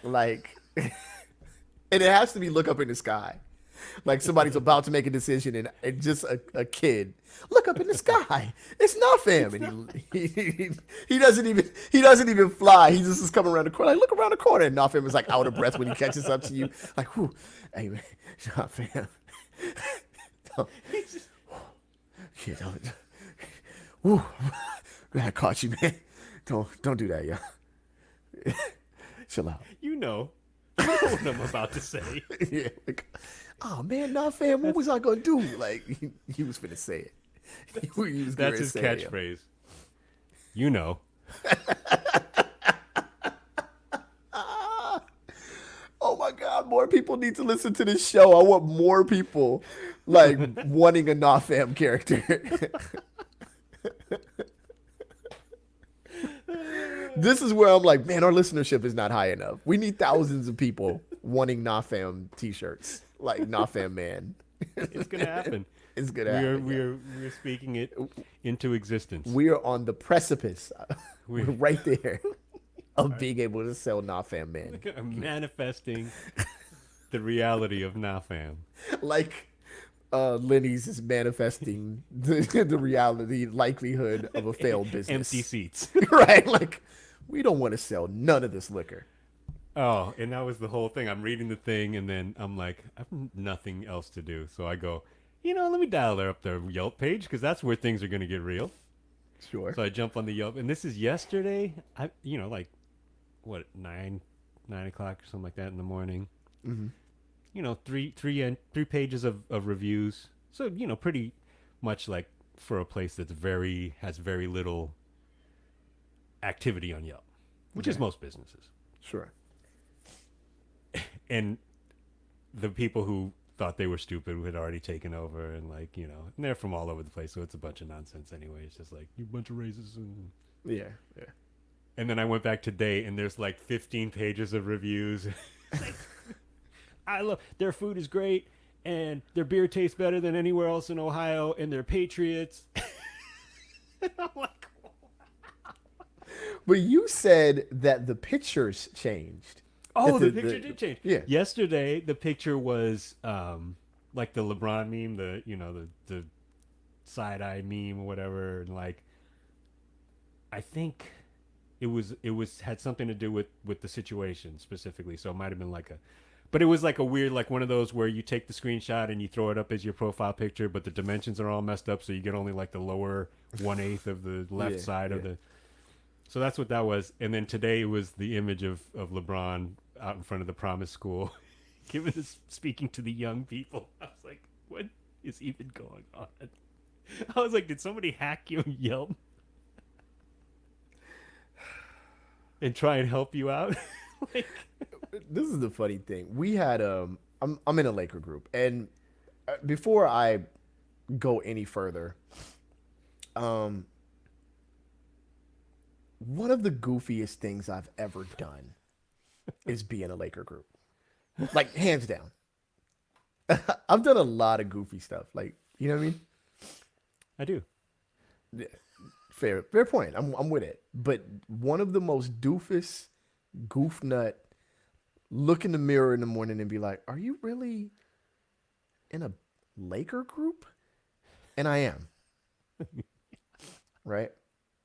like, and it has to be look up in the sky. Like, somebody's about to make a decision and just a kid look up in the sky. It's Nafam, and he doesn't even fly. He just is coming around the corner. Like, look around the corner, and Nafam is like out of breath when he catches up to you. Like, whoo, hey man, Nafam. Whoo, I caught you, man. Don't do that, yeah. Chill out. You know what I'm about to say. Yeah, like, oh man, nah, fam, what was I gonna do? Like, he was finna say it. That's his catchphrase. You know. Oh my God, more people need to listen to this show. I want more people like wanting a nah fam character. This is where I'm like, man, our listenership is not high enough. We need thousands of people wanting nah fam t-shirts. Like, nah fam man. It's gonna happen. It's gonna happen. We're speaking it into existence. We are on the precipice. We're right there of being able to sell nah fam man. Manifesting the reality of Nah Fam. Like, Lenny's is manifesting the reality, likelihood of a failed business. Empty seats. Right? Like, we don't want to sell none of this liquor. Oh, and that was the whole thing. I'm reading the thing, and then I'm like, I have nothing else to do. So I go, let me dial up their Yelp page, because that's where things are going to get real. Sure. So I jump on the Yelp, and this is yesterday. Like, what, 9 o'clock or something like that in the morning. Mm-hmm. Three pages of reviews. So, pretty much like for a place that's has very little activity on Yelp, which is most businesses. Sure. And the people who thought they were stupid who had already taken over, and like, and they're from all over the place, so it's a bunch of nonsense anyway. It's just like, you bunch of racists. Yeah. And then I went back today, and there's like 15 pages of reviews. I love their food is great, and their beer tastes better than anywhere else in Ohio, and they're patriots. And I'm like, But you said that the pictures changed. oh, That the picture did change. Yeah. Yesterday, the picture was like the LeBron meme, the side eye meme or whatever, and like, I think it was had something to do with the situation specifically. So it might have been like but it was like a weird, like one of those where you take the screenshot and you throw it up as your profile picture, but the dimensions are all messed up, so you get only like the lower 1/8 of the left side of the. So that's what that was. And then today was the image of LeBron out in front of the Promise School, giving this, speaking to the young people. I was like, what is even going on? I was like, did somebody hack your Yelp and try and help you out? Like, This is the funny thing. We had I'm in a Laker group, and before I go any further, one of the goofiest things I've ever done is be in a Laker group. Like, hands down. I've done a lot of goofy stuff. Like, you know what I mean? I do. Yeah, fair point. I'm with it. But one of the most doofus, goof nut, look in the mirror in the morning and be like, "Are you really in a Laker group?" And I am. Right?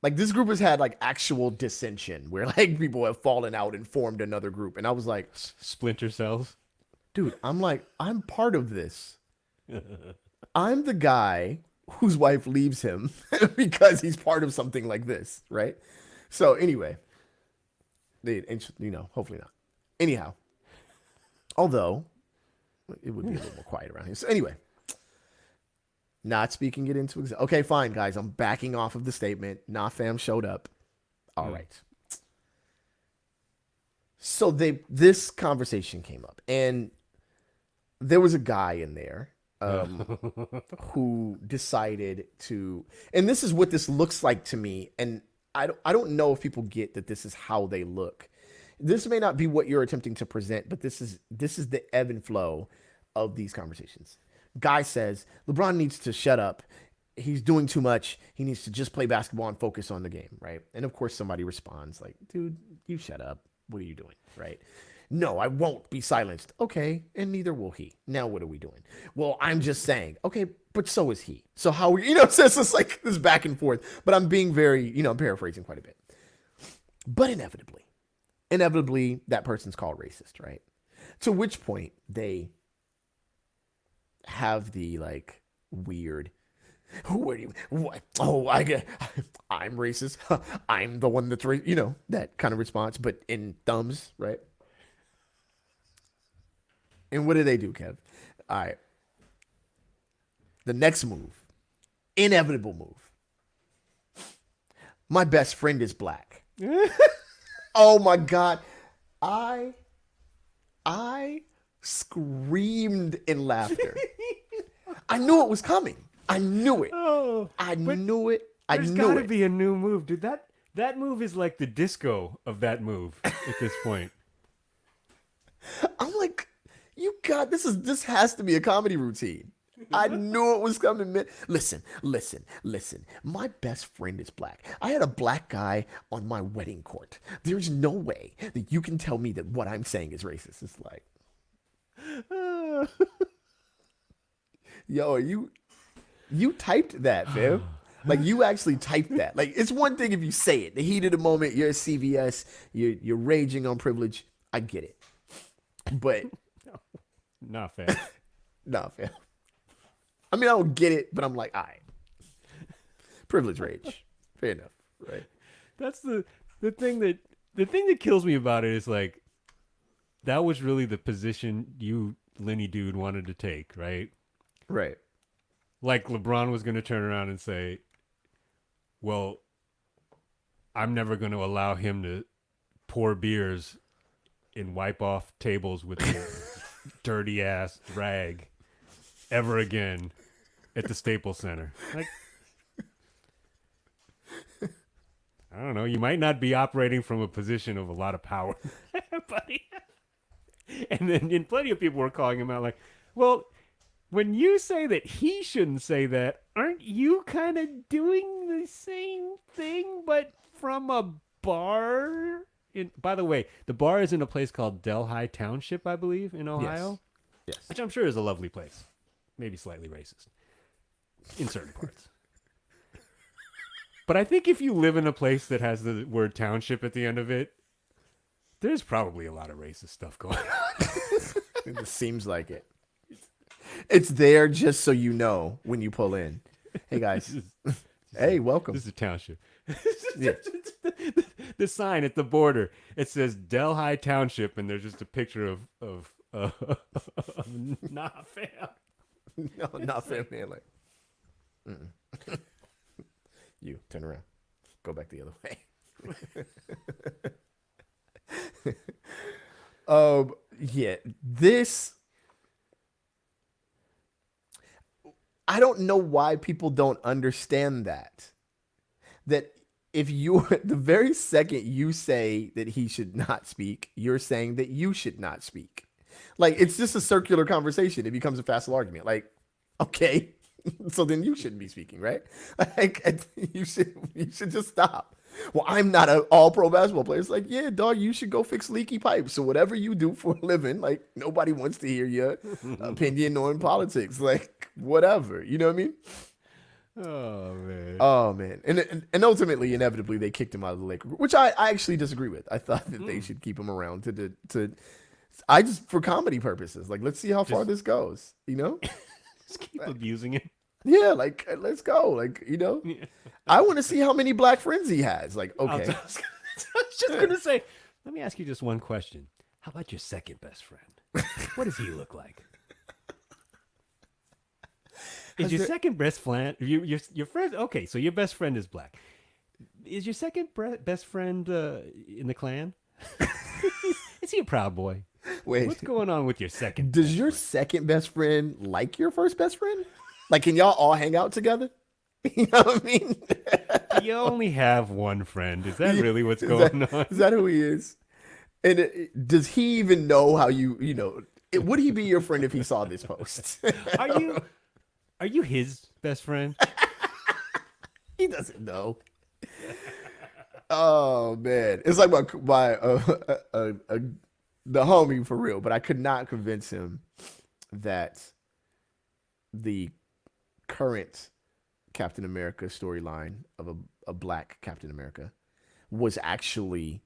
Like, this group has had like actual dissension where like people have fallen out and formed another group. And I was like, Splinter cells. dude, I'm part of this. I'm the guy whose wife leaves him because he's part of something like this, right? So anyway, hopefully not. Anyhow, although it would be a little more quiet around here. So anyway, not speaking it into existence. Okay, fine, guys. I'm backing off of the statement. Nah, fam showed up. All right. So this conversation came up, and there was a guy in there who decided to, and this is what this looks like to me, and I don't know if people get that this is how they look. This may not be what you're attempting to present, but this is the ebb and flow of these conversations. Guy says, LeBron needs to shut up. He's doing too much. He needs to just play basketball and focus on the game, right? And of course somebody responds like, dude, you shut up. What are you doing, right? No, I won't be silenced. Okay, and neither will he. Now what are we doing? Well, I'm just saying. Okay, but so is he. So how are you, so it's just like this back and forth. But I'm being very, I'm paraphrasing quite a bit. But inevitably, that person's called racist, right? To which point they have the like weird, who are you? What? Oh, I'm racist. I'm the one that's that kind of response, but in thumbs, right? And what do they do, Kev? All right. The next move, inevitable move. My best friend is black. Oh my God. I screamed in laughter. I knew it was coming. I knew it. Oh, I knew it. I There's knew gotta it. be a new move, dude. That move is like the disco of that move at this point. I'm like, this has to be a comedy routine. I knew it was coming, man. Listen. My best friend is black. I had a black guy on my wedding court. There's no way that you can tell me that what I'm saying is racist. It's like, yo, you typed that, man. Like, you actually typed that. Like, it's one thing if you say it. The heat of the moment, you're a CVS, you're raging on privilege. I get it. But Not fair. nah, fam. I mean, I don't get it, but I'm like, all right. Privilege rage. Fair enough, right? That's the thing that kills me about it is like, that was really the position you, Linnie dude, wanted to take, right? Right. Like LeBron was going to turn around and say, well, I'm never going to allow him to pour beers and wipe off tables with the dirty ass rag ever again at the Staples Center. Like, I don't know. You might not be operating from a position of a lot of power, buddy. And then plenty of people were calling him out like, well, when you say that he shouldn't say that, aren't you kind of doing the same thing, but from a bar? By the way, the bar is in a place called Delhi Township, I believe, in Ohio. Yes. Which I'm sure is a lovely place. Maybe slightly racist in certain parts. But I think if you live in a place that has the word township at the end of it, there's probably a lot of racist stuff going on. It seems like it. It's there just so you know when you pull in. Hey, guys. Hey, welcome. This is a township. Yeah. The sign at the border, it says Delhi Township, and there's just a picture of nah, fam. No, not fam, man. Like, you turn around, go back the other way. Yeah, this. I don't know why people don't understand that. That if you, the very second you say that he should not speak, you're saying that you should not speak. Like, it's just a circular conversation. It becomes a facile argument. Like, okay, so then you shouldn't be speaking, right? Like, you should just stop. Well, I'm not an all-pro basketball player. It's like, yeah, dog, you should go fix leaky pipes. So whatever you do for a living, like, nobody wants to hear your opinion on politics. Like, whatever. You know what I mean? Oh, man. Oh, man. And ultimately, inevitably, they kicked him out of the Lakers, which I actually disagree with. I thought that they should keep him around I just, for comedy purposes, like, let's see how far this goes, you know? Just keep abusing it. Yeah, like, let's go. Like, you know, I want to see how many black friends he has. Like, okay. I was just going to say, let me ask you just one question. How about your second best friend? What does he look like? Is your second best friend, your friend, okay, so your best friend is black. Is your second best friend in the Klan? Is he a Proud Boy? Wait. What's going on with your second Does your second best friend like your first best friend? Like, can y'all all hang out together? You know what I mean? You only have one friend. Is that really what's going on? Is that who he is? And does he even know how you know, would he be your friend if he saw this post? Are you his best friend? He doesn't know. Oh, man. It's like the homie for real, but I could not convince him that the current Captain America storyline of a black Captain America was actually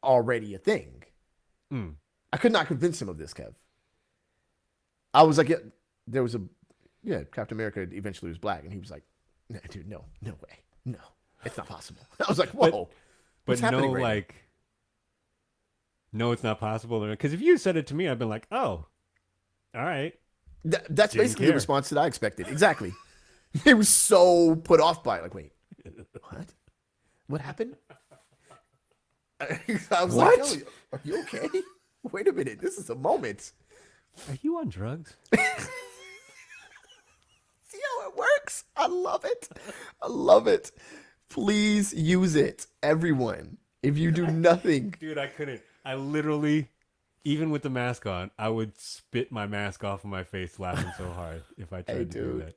already a thing. I could not convince him of this, Kev. I was like, Captain America eventually was black, and he was like, nah, dude, no way. No, it's not possible. I was like, whoa. But no, right, like, no, it's not possible. Because if you said it to me, I'd been like, oh, all right. That's basically the response that I expected. Exactly. He was so put off by it. Like, wait, what? What happened? I was like, yo, are you okay? Wait a minute. This is a moment. Are you on drugs? See how it works? I love it. I love it. Please use it, everyone. If you do nothing. Dude, I couldn't. I literally, even with the mask on, I would spit my mask off of my face laughing so hard if I tried to do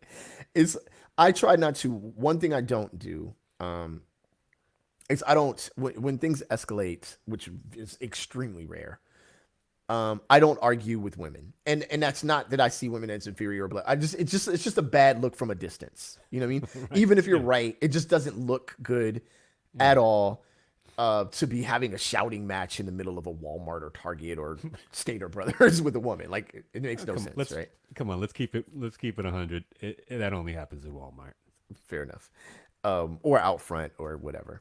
that. I try not to. One thing I don't do, is I don't, when things escalate, which is extremely rare, I don't argue with women. And that's not that I see women as inferior or black. It's just a bad look from a distance. You know what I mean? Right. Even if you're right, it just doesn't look good at all. To be having a shouting match in the middle of a Walmart or Target or Stater Brothers with a woman, like, it makes no sense, right? Come on, let's keep it 100. That only happens at Walmart. Fair enough, or out front or whatever.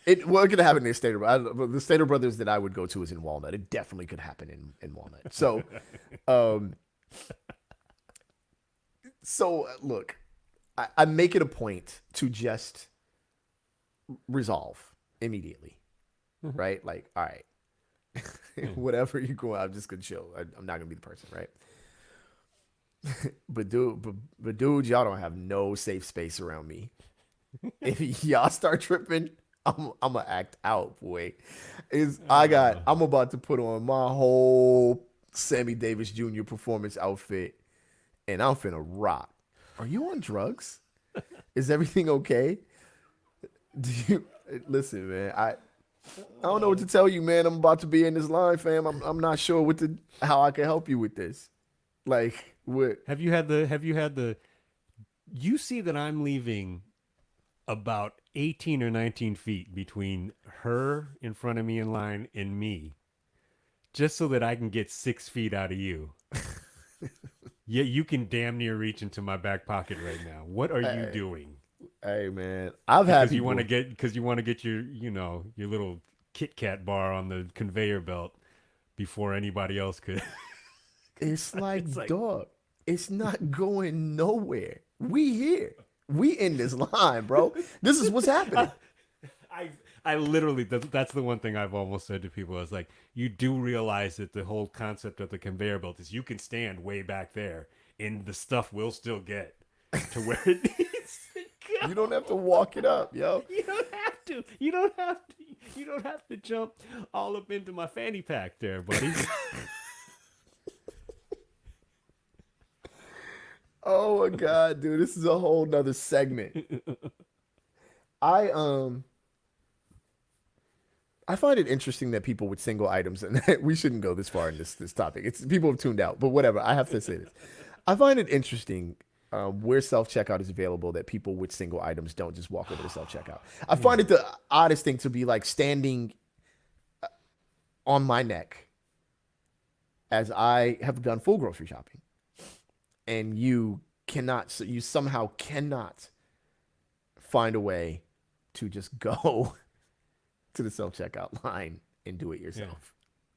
It could happen in Stater. The Stater Brothers that I would go to is in Walnut. It definitely could happen in Walnut. So, So look, I make it a point to just resolve immediately, right? Like, all right, whatever you go out, I'm just gonna chill. I'm not gonna be the person, right? but dude, y'all don't have no safe space around me. If y'all start tripping, I'm gonna act out, boy. I'm about to put on my whole Sammy Davis Jr. performance outfit, and I'm finna rock. Are you on drugs? Is everything okay? Do you listen, man? I don't know what to tell you, man. I'm about to be in this line, fam. I'm not sure how I can help you with this. Like, what? Have you had the you see that I'm leaving about 18 or 19 feet between her in front of me in line and me, just so that I can get 6 feet out of you. Yeah, you can damn near reach into my back pocket right now. What are you doing? Hey, man, I've had people. Because you want to get your your little Kit Kat bar on the conveyor belt before anybody else could. It's like, dog, it's not going nowhere. We here. We in this line, bro. This is what's happening. I literally, that's the one thing I've almost said to people. I was like, you do realize that the whole concept of the conveyor belt is you can stand way back there and the stuff will still get to where it needs to go. You don't have to walk it up, yo. You don't have to. You don't have to jump all up into my fanny pack there, buddy. Oh my God, dude. This is a whole nother segment. I find it interesting that people with single items, and we shouldn't go this far in this topic. It's people have tuned out, but whatever. I have to say this. I find it interesting where self-checkout is available that people with single items don't just walk over to self-checkout. I find it the oddest thing to be like standing on my neck as I have done full grocery shopping, and you somehow cannot find a way to just go to the self-checkout line and do it yourself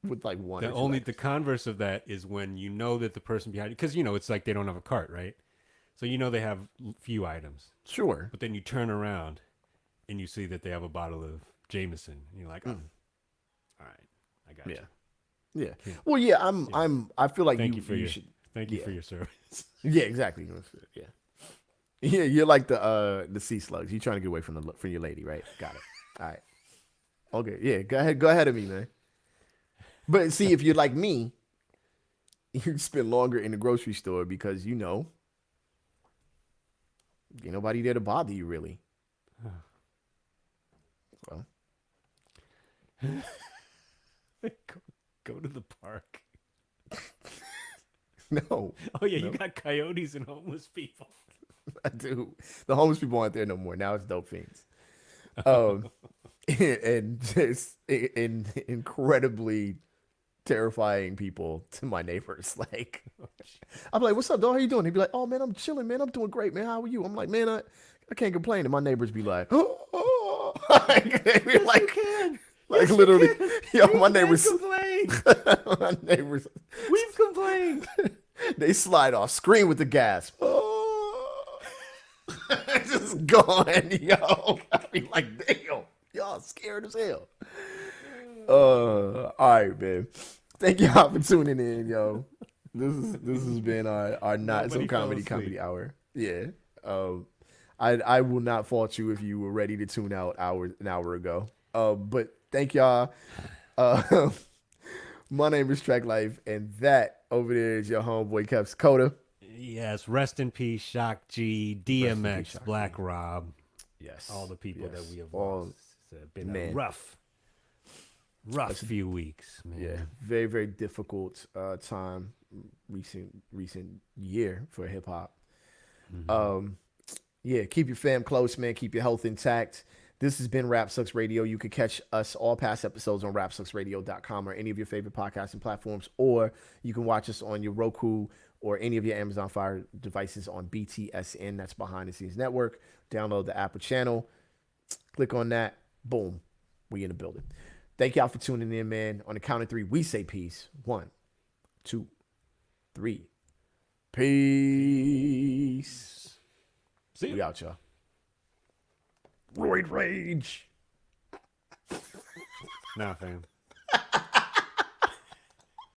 with like one. The converse of that is when you know that the person behind you, because it's like they don't have a cart, right? So they have few items. Sure. But then you turn around and you see that they have a bottle of Jameson, and you're like, oh, all right, I got you. Yeah. Well, yeah. I feel like Thank you for your service. Yeah, exactly. Yeah. Yeah, you're like the sea slugs. You're trying to get away from your lady, right? Got it. All right. Okay. Yeah. Go ahead of me, man. But see, if you're like me, you spend longer in the grocery store because ain't nobody there to bother you, really. Well, go to the park. No. Oh yeah, you got coyotes and homeless people. I do. The homeless people aren't there no more. Now it's dope fiends. And just incredibly terrifying people to my neighbors. Like, I'm like, "What's up, dog? How you doing?" They'd be like, "Oh man, I'm chilling, man. I'm doing great, man. How are you?" I'm like, "Man, I can't complain." And my neighbors be like, "Oh." They be like literally, yo, my neighbors. My neighbors. We've complained. They slide off, scream with the gas. Oh. Just going, yo. I be like, damn, y'all scared as hell. All right, man. Thank y'all for tuning in, yo. This has been our not so comedy hour. Yeah. I will not fault you if you were ready to tune out an hour ago. But thank y'all. My name is Track Life, and that over there is your homeboy Kev's Coda. Yes, rest in peace, Shock G, DMX, Shock Black G. Rob. Yes, all the people that we have lost. It's been a rough few weeks, man. Yeah, very, very difficult time, recent year for hip hop. Mm-hmm. Yeah, keep your fam close, man. Keep your health intact. This has been Rap Sucks Radio. You can catch us all past episodes on rapsucksradio.com or any of your favorite podcasting platforms, or you can watch us on your Roku or any of your Amazon Fire devices on BTSN. That's Behind the Scenes Network. Download the Apple channel. Click on that. Boom. We in the building. Thank y'all for tuning in, man. On the count of three, we say peace. 1, 2, 3. Peace. Peace. See We you. out, y'all. Roid rage. Nah, fam.